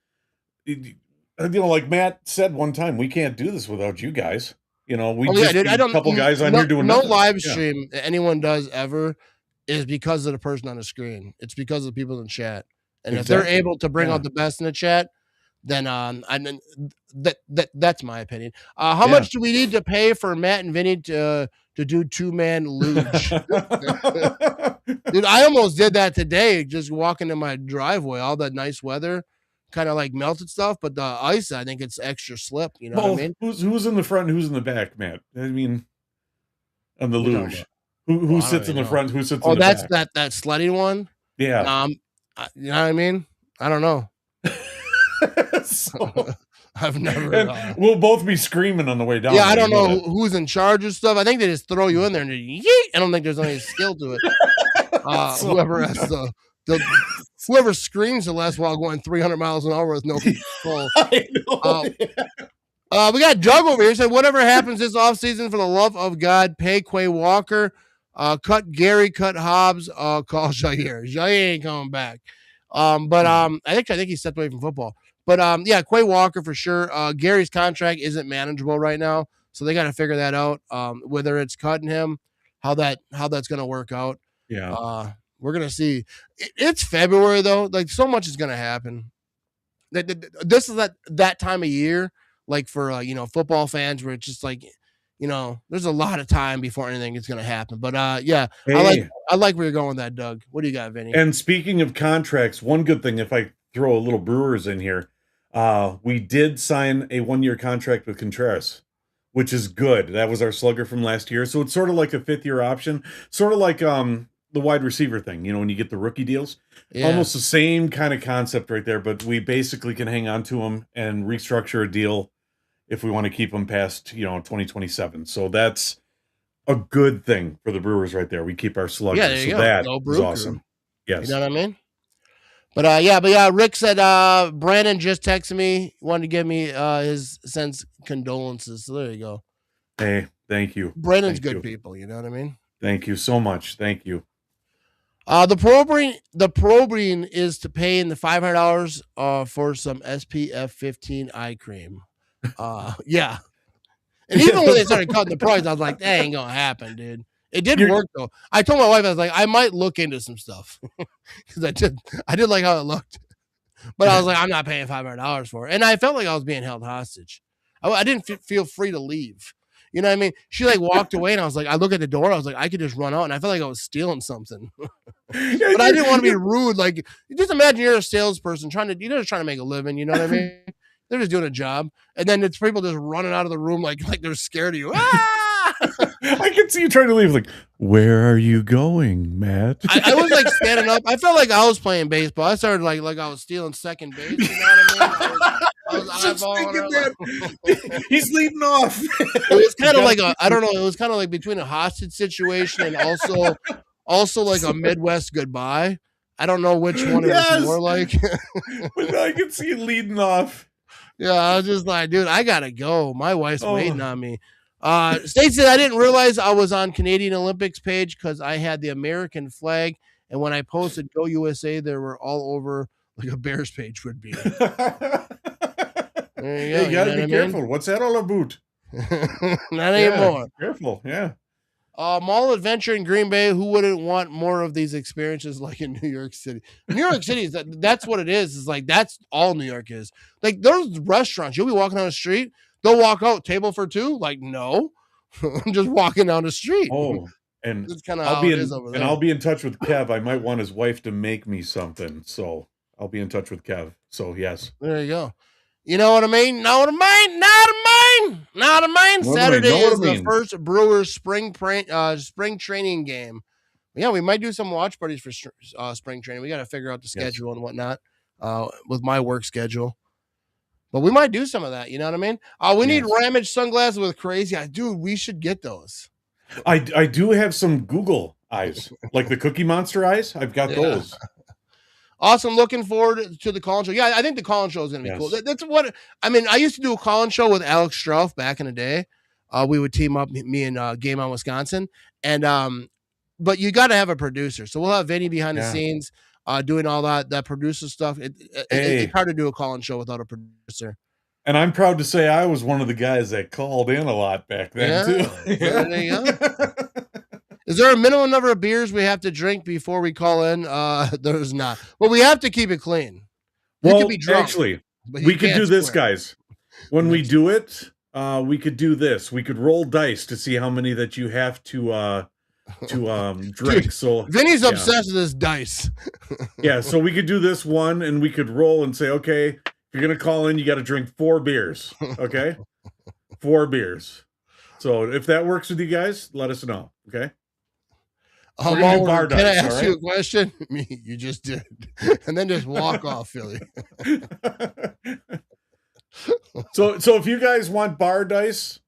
[SPEAKER 2] like Matt said one time, we can't do this without you guys. We just
[SPEAKER 1] dude,
[SPEAKER 2] need a couple guys on here doing
[SPEAKER 1] no
[SPEAKER 2] nothing.
[SPEAKER 1] live stream anyone does ever is because of the person on the screen. It's because of the people in chat. And if they're
[SPEAKER 2] Exactly.
[SPEAKER 1] able to bring out the best in the chat, then that's my opinion. How much do we need to pay for Matt and Vinny to do two-man luge? Dude, I almost did that today, just walking in my driveway, all that nice weather, kind of like melted stuff, but the ice, I think it's extra slip, you know what I mean?
[SPEAKER 2] Who's in the front and who's in the back, Matt? I mean, on the
[SPEAKER 1] What are you
[SPEAKER 2] luge.
[SPEAKER 1] talking
[SPEAKER 2] Who
[SPEAKER 1] I
[SPEAKER 2] sits
[SPEAKER 1] don't
[SPEAKER 2] in the
[SPEAKER 1] even know.
[SPEAKER 2] front? Who sits in the
[SPEAKER 1] that's
[SPEAKER 2] back?
[SPEAKER 1] that sledding one.
[SPEAKER 2] Yeah.
[SPEAKER 1] You know what I mean? I don't know.
[SPEAKER 2] So-
[SPEAKER 1] I've never.
[SPEAKER 2] and we'll both be screaming on the way down.
[SPEAKER 1] Yeah, I
[SPEAKER 2] there,
[SPEAKER 1] don't
[SPEAKER 2] you
[SPEAKER 1] know
[SPEAKER 2] that.
[SPEAKER 1] who's in charge of stuff. I think they just throw you in there and yeet. I don't think there's any skill to it.
[SPEAKER 2] So-
[SPEAKER 1] Whoever has whoever screams the less while going 300 miles an hour with no control.
[SPEAKER 2] I know.
[SPEAKER 1] We got Doug over here. Said whatever happens this offseason, for the love of God, pay Quay Walker, cut Gary, cut Hobbs, call Jair. Jair ain't coming back. I think he stepped away from football. But yeah, Quay Walker for sure. Gary's contract isn't manageable right now, so they got to figure that out. Whether it's cutting him, how that's gonna work out.
[SPEAKER 2] Yeah.
[SPEAKER 1] We're gonna see. It's February though. Like so much is gonna happen. This is that time of year, like for football fans, where it's just like, there's a lot of time before anything is gonna happen. But yeah,
[SPEAKER 2] Hey,
[SPEAKER 1] I like where you're going with that, Doug. What do you got, Vinny?
[SPEAKER 2] and speaking of contracts, one good thing, if I throw a little Brewers in here, we did sign a 1-year contract with Contreras, which is good. That was our slugger from last year. So it's sort of like a 5th-year option, sort of like the wide receiver thing, when you get the rookie deals.
[SPEAKER 1] Yeah.
[SPEAKER 2] Almost the same kind of concept right there, but we basically can hang on to them and restructure a deal if we want to keep them past 2027. So that's a good thing for the Brewers right there. We keep our sluggers.
[SPEAKER 1] Yeah, there you
[SPEAKER 2] so
[SPEAKER 1] go.
[SPEAKER 2] that
[SPEAKER 1] No
[SPEAKER 2] is
[SPEAKER 1] brew
[SPEAKER 2] awesome.
[SPEAKER 1] crew.
[SPEAKER 2] Yes.
[SPEAKER 1] You know what I mean? But Rick said Brandon just texted me, wanted to give me his sends condolences. So there you go.
[SPEAKER 2] Hey, thank you.
[SPEAKER 1] Brandon's
[SPEAKER 2] Thank
[SPEAKER 1] good
[SPEAKER 2] you.
[SPEAKER 1] people, you know what I mean?
[SPEAKER 2] Thank you so much. Thank you.
[SPEAKER 1] The probing is to pay in the $500 for some SPF 15 eye cream. Yeah. And even when they started cutting the price, I was like, that ain't gonna happen, dude. It did work though. I told my wife, I was like, I might look into some stuff because I did like how it looked, but I was like, I'm not paying $500 for it, and I felt like I was being held hostage. I didn't feel free to leave. You know what I mean? She like walked away, and I was like, I look at the door, I was like, I could just run out, and I felt like I was stealing something, but I didn't want to be rude. Like, just imagine you're a salesperson you're just trying to make a living. You know what I mean? They're just doing a job, and then it's people just running out of the room like they're scared of you.
[SPEAKER 2] I can see you trying to leave. Like, where are you going, Matt?
[SPEAKER 1] I was like standing up. I felt like I was playing baseball. I started like I was stealing second base. You know what I mean? I was
[SPEAKER 2] Just
[SPEAKER 1] eyeballing
[SPEAKER 2] thinking
[SPEAKER 1] her,
[SPEAKER 2] that. He's leading off.
[SPEAKER 1] It was kind of like I don't know. It was kind of like between a hostage situation and also like a Midwest goodbye. I don't know which one it was more like.
[SPEAKER 2] But I can see you leading off.
[SPEAKER 1] Yeah, I was just like, dude, I gotta go. My wife's waiting on me. State said I didn't realize I was on Canadian Olympics page because I had the American flag, and when I posted "Go USA," they were all over like a Bears page would be. There you go.
[SPEAKER 2] You gotta
[SPEAKER 1] know
[SPEAKER 2] be
[SPEAKER 1] what I
[SPEAKER 2] careful. What's that all about?
[SPEAKER 1] mean? Not anymore.
[SPEAKER 2] Careful, yeah.
[SPEAKER 1] Mall adventure in Green Bay. Who wouldn't want more of these experiences like in New York City? New York City is that's what it is. Is like that's all New York is. Like those restaurants, you'll be walking down the street, they'll walk out table for two. Like no, I'm just walking down the street.
[SPEAKER 2] Oh, and
[SPEAKER 1] That's kind of
[SPEAKER 2] I'll
[SPEAKER 1] how
[SPEAKER 2] be
[SPEAKER 1] it
[SPEAKER 2] in
[SPEAKER 1] is over
[SPEAKER 2] and
[SPEAKER 1] there.
[SPEAKER 2] I'll be in touch with Kev. I might want his wife to make me something, so I'll be in touch with Kev. So yes.
[SPEAKER 1] There you go. You know what I mean? Know what I mean? Not a mine. Not a mine.
[SPEAKER 2] Know what I mean,
[SPEAKER 1] Saturday
[SPEAKER 2] know what
[SPEAKER 1] is
[SPEAKER 2] I
[SPEAKER 1] the
[SPEAKER 2] mean.
[SPEAKER 1] first Brewers spring training game. Yeah, we might do some watch parties for spring training. We got to figure out the
[SPEAKER 2] Yes.
[SPEAKER 1] schedule and whatnot with my work schedule. But we might do some of that. You know what I mean? We need
[SPEAKER 2] Yes.
[SPEAKER 1] Ramage sunglasses with crazy eyes. Dude, we should get those.
[SPEAKER 2] I do have some Google eyes, like the Cookie Monster eyes. I've got
[SPEAKER 1] Yeah.
[SPEAKER 2] those.
[SPEAKER 1] Awesome. Looking forward to the call-in show. Yeah, I think the call-in show is going to be
[SPEAKER 2] Yes.
[SPEAKER 1] cool. That's what I mean. I used to do a call-in show with Alex Strouf back in the day. We would team up, me and Game On Wisconsin, and but you got to have a producer. So we'll have Vinny behind the
[SPEAKER 2] Yeah.
[SPEAKER 1] scenes, doing all that producer stuff.
[SPEAKER 2] Hey.
[SPEAKER 1] It's hard to do a call-in show without a producer.
[SPEAKER 2] And I'm proud to say I was one of the guys that called in a lot back then
[SPEAKER 1] Yeah,
[SPEAKER 2] too.
[SPEAKER 1] there you Is there a minimum number of beers we have to drink before we call in? There's not. But we have to keep it clean. You
[SPEAKER 2] Well,
[SPEAKER 1] can be drunk,
[SPEAKER 2] actually,
[SPEAKER 1] but you
[SPEAKER 2] we could
[SPEAKER 1] can't
[SPEAKER 2] do this,
[SPEAKER 1] swear.
[SPEAKER 2] guys. When we do it, we could do this. We could roll dice to see how many that you have to drink. So
[SPEAKER 1] Vinny's
[SPEAKER 2] yeah.
[SPEAKER 1] obsessed with this dice.
[SPEAKER 2] Yeah, so we could do this one and we could roll and say, okay, if you're gonna call in, you gotta drink 4 beers. Okay? 4 beers. So if that works with you guys, let us know. Okay. We're gonna do bar
[SPEAKER 1] Can I
[SPEAKER 2] dice,
[SPEAKER 1] ask
[SPEAKER 2] all
[SPEAKER 1] you a
[SPEAKER 2] right?
[SPEAKER 1] question? Me, you just did. And then just walk off, Philly.
[SPEAKER 2] So if you guys want bar dice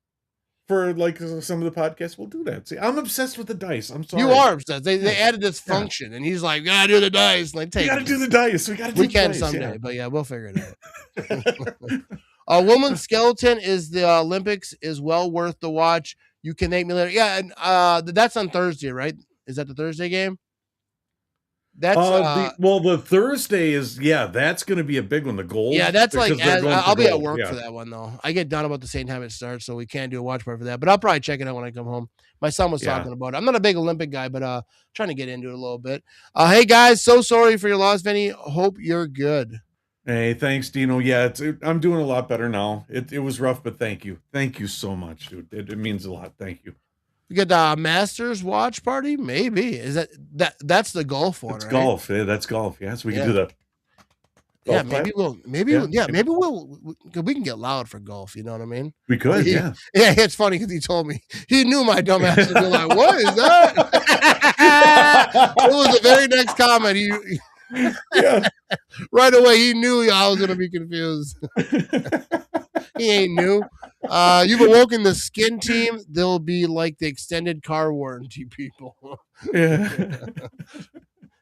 [SPEAKER 2] for like some of the podcasts, we'll do that. See, I'm obsessed with the dice. I'm sorry.
[SPEAKER 1] You are obsessed. They added this
[SPEAKER 2] Yeah.
[SPEAKER 1] function, and he's like, gotta do the dice. Like,
[SPEAKER 2] We
[SPEAKER 1] take
[SPEAKER 2] gotta
[SPEAKER 1] it.
[SPEAKER 2] do the dice. We gotta do
[SPEAKER 1] We
[SPEAKER 2] the
[SPEAKER 1] can
[SPEAKER 2] dice,
[SPEAKER 1] someday,
[SPEAKER 2] yeah.
[SPEAKER 1] but yeah, we'll figure it out. A woman's skeleton is the Olympics is well worth the watch. You can thank me later. Yeah, and that's on Thursday, right? Is that the Thursday game? That's
[SPEAKER 2] the Thursday is that's gonna be a big one. The gold.
[SPEAKER 1] yeah, that's like
[SPEAKER 2] because they're going for
[SPEAKER 1] I'll be at
[SPEAKER 2] gold,
[SPEAKER 1] work
[SPEAKER 2] yeah.
[SPEAKER 1] for that one though. I get done about the same time it starts, so we can't do a watch party for that. But I'll probably check it out when I come home. My son was
[SPEAKER 2] Yeah.
[SPEAKER 1] talking about it. I'm not a big Olympic guy, but trying to get into it a little bit. Hey guys, so sorry for your loss, Vinny. Hope you're good.
[SPEAKER 2] Hey, thanks, Dino. Yeah, I'm doing a lot better now. It was rough, but thank you so much, dude. It means a lot. Thank you.
[SPEAKER 1] We get the Masters watch party. Maybe is that's the golf one.
[SPEAKER 2] It's
[SPEAKER 1] right?
[SPEAKER 2] golf. Yeah, that's golf. Yes, we
[SPEAKER 1] Yeah.
[SPEAKER 2] can do that.
[SPEAKER 1] Yeah,
[SPEAKER 2] Golf
[SPEAKER 1] maybe
[SPEAKER 2] clap?
[SPEAKER 1] we can get loud for golf. You know what I mean?
[SPEAKER 2] We could.
[SPEAKER 1] He-
[SPEAKER 2] Yeah.
[SPEAKER 1] Yeah, it's funny because he told me he knew my dumb ass would be like, "What is that?" It was the very next comment. He
[SPEAKER 2] Yeah.
[SPEAKER 1] right away he knew I was gonna be confused. He ain't new. You've awoken the skin team. They'll be like the extended car warranty people.
[SPEAKER 2] Yeah.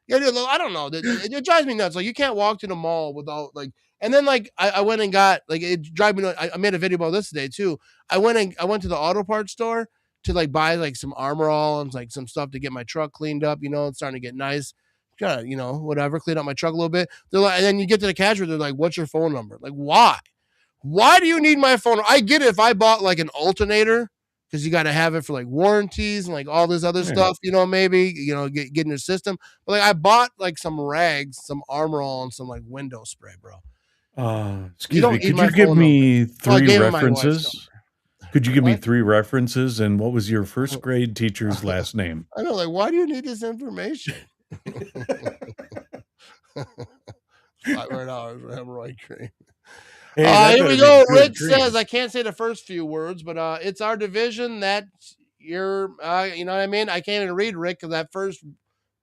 [SPEAKER 1] Yeah, dude, I don't know. It drives me nuts. Like you can't walk to the mall without like. And then like I went and got like it drive me nuts. I made a video about this today too. I went to the auto parts store to like buy like some Armor All and like some stuff to get my truck cleaned up. You know, it's starting to get nice. Kind of, you know, whatever, clean up my truck a little bit. They're like, and then you get to the cash register, they're like, "What's your phone number?" Like, why? Why do you need my phone? I get it if I bought like an alternator because you got to have it for like warranties and like all this other
[SPEAKER 2] Yeah.
[SPEAKER 1] stuff, you know, maybe, you know, get in your system. But like I bought like some rags, some Armor All, and some like window spray, bro.
[SPEAKER 2] Excuse
[SPEAKER 1] don't
[SPEAKER 2] me.
[SPEAKER 1] need
[SPEAKER 2] Could
[SPEAKER 1] my
[SPEAKER 2] you give
[SPEAKER 1] phone
[SPEAKER 2] me
[SPEAKER 1] Well, I
[SPEAKER 2] 3
[SPEAKER 1] gave him my wife's
[SPEAKER 2] references? Could you give me
[SPEAKER 1] What?
[SPEAKER 2] 3 references? And what was your first grade teacher's last name?
[SPEAKER 1] I know, like, why do you need this information? $500 for hemorrhoid cream.
[SPEAKER 2] Hey, that
[SPEAKER 1] Here we
[SPEAKER 2] better
[SPEAKER 1] go.
[SPEAKER 2] be good
[SPEAKER 1] Rick
[SPEAKER 2] cream.
[SPEAKER 1] says, I can't say the first few words, but it's our division that you're, you know what I mean? I can't even read Rick because that first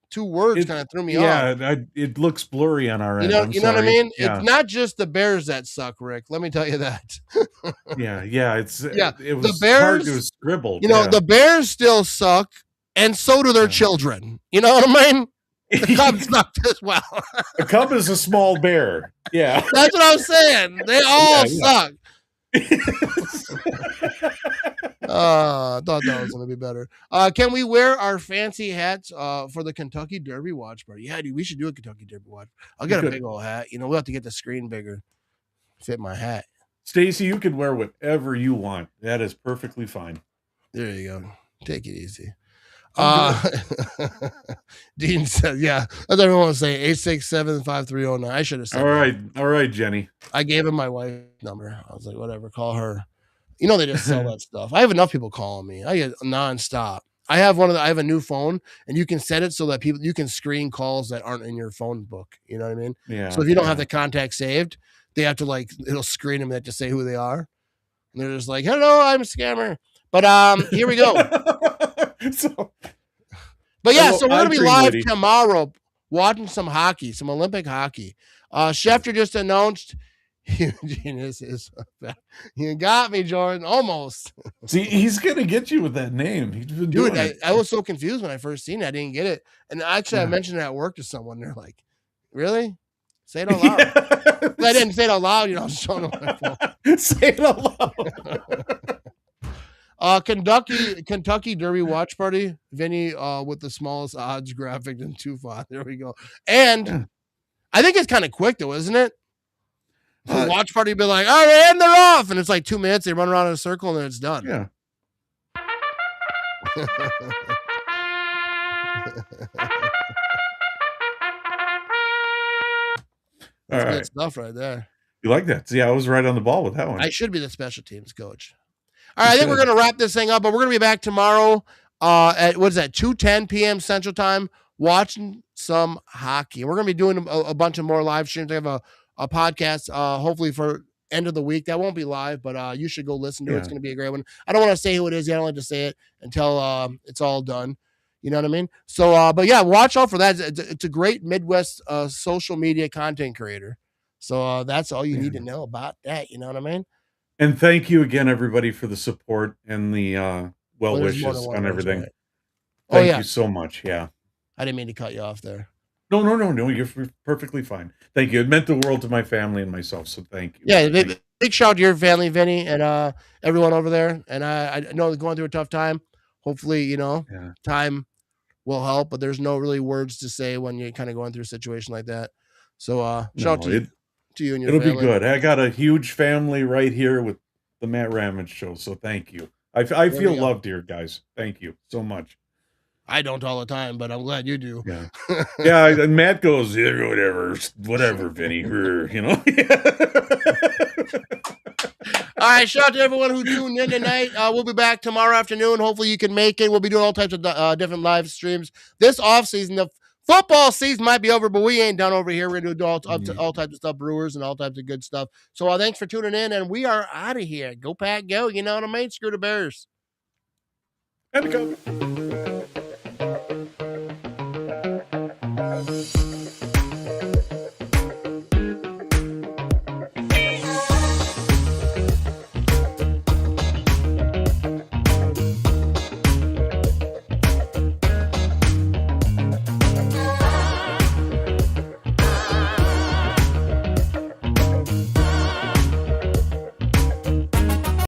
[SPEAKER 1] 2 words
[SPEAKER 2] It-
[SPEAKER 1] kind of threw me off.
[SPEAKER 2] Yeah, it looks blurry on our
[SPEAKER 1] You
[SPEAKER 2] end.
[SPEAKER 1] know,
[SPEAKER 2] I'm
[SPEAKER 1] you know what I
[SPEAKER 2] sorry.
[SPEAKER 1] mean?
[SPEAKER 2] Yeah,
[SPEAKER 1] It's not just the Bears that suck, Rick. Let me tell you that.
[SPEAKER 2] yeah. It's
[SPEAKER 1] Yeah,
[SPEAKER 2] It was hard.
[SPEAKER 1] Bears,
[SPEAKER 2] It was scribbled.
[SPEAKER 1] You know,
[SPEAKER 2] yeah.
[SPEAKER 1] the Bears still suck, and so do their
[SPEAKER 2] Yeah.
[SPEAKER 1] children. You know what I mean? The Cubs sucked as well.
[SPEAKER 2] A cub is a small bear. Yeah.
[SPEAKER 1] That's what I'm saying. They all
[SPEAKER 2] Yeah.
[SPEAKER 1] suck. I thought that was going to be better. Can we wear our fancy hats for the Kentucky Derby watch party? Yeah, dude, we should do a Kentucky Derby watch. I'll get a
[SPEAKER 2] could.
[SPEAKER 1] big old hat. You know, we'll have to get the screen bigger. Fit my hat.
[SPEAKER 2] Stacy, you can wear whatever you want. That is perfectly fine.
[SPEAKER 1] There you go. Take it easy. Dean said, yeah, that's what everyone was saying. 867-5309. I should have said
[SPEAKER 2] All right, Jenny.
[SPEAKER 1] I gave him my wife's number. I was like, whatever, call her. You know, they just sell that stuff. I have enough people calling me. I get nonstop. I have a new phone, and you can set it so that you can screen calls that aren't in your phone book. You know what I mean?
[SPEAKER 2] Yeah.
[SPEAKER 1] So if you don't have the contact saved, they have to it'll screen them. They have to say who they are. And they're just like, hello, I'm a scammer. But here we go.
[SPEAKER 2] So
[SPEAKER 1] we're gonna be live tomorrow watching some hockey, some Olympic hockey. Schefter just announced Eugene is you got me, Jordan. Almost.
[SPEAKER 2] See, he's gonna get you with that name. He's been doing it.
[SPEAKER 1] I was so confused when I first seen it. I didn't get it. And actually I mentioned it at work to someone. They're like, really? Say it out loud.
[SPEAKER 2] Yeah.
[SPEAKER 1] I didn't say it out loud, I was showing them my phone.
[SPEAKER 2] Say it out loud.
[SPEAKER 1] Kentucky Derby watch party. Vinny with the smallest odds graphic in 2-5. There we go. And I think it's kind of quick though, isn't it? The watch party be like, all right, and they're off. And it's like 2 minutes. They run around in a circle and then it's done.
[SPEAKER 2] Yeah.
[SPEAKER 1] That's good stuff right there.
[SPEAKER 2] You like that? See, I was right on the ball with that one.
[SPEAKER 1] I should be the special teams coach. All right, I think we're going to wrap this thing up, but we're going to be back tomorrow at, 2:10 p.m. Central Time, watching some hockey. We're going to be doing a bunch of more live streams. I have a podcast, hopefully for end of the week. That won't be live, but you should go listen to it. It's going to be a great one. I don't want to say who it is yet. I don't like to say it until it's all done. You know what I mean? So, but yeah, watch out for that. It's a great Midwest social media content creator. So that's all you need to know about that. You know what I mean?
[SPEAKER 2] And thank you again, everybody, for the support and the well wishes on everything. Right. Thank you so much. Yeah.
[SPEAKER 1] I didn't mean to cut you off there.
[SPEAKER 2] No. You're perfectly fine. Thank you. It meant the world to my family and myself. So thank you.
[SPEAKER 1] Yeah. Big shout out to your family, Vinny, and everyone over there. And I know they're going through a tough time. Hopefully, time will help, but there's no really words to say when you're kind of going through a situation like that. So shout out to you and your family.
[SPEAKER 2] It'll be good. I got a huge family right here with the Matt Ramage Show. So thank you. I feel loved here, guys. Thank you so much.
[SPEAKER 1] I don't all the time, but I'm glad you do.
[SPEAKER 2] Yeah. Yeah. And Matt goes, yeah, whatever, Vinny,
[SPEAKER 1] All right. Shout out to everyone who tuned in tonight. We'll be back tomorrow afternoon. Hopefully you can make it. We'll be doing all types of different live streams this off season. The football season might be over, but we ain't done over here. We're going to do all types of stuff, Brewers and all types of good stuff. So thanks for tuning in, and we are out of here. Go Pack, go. You know what I mean? Screw the Bears.
[SPEAKER 2] And go.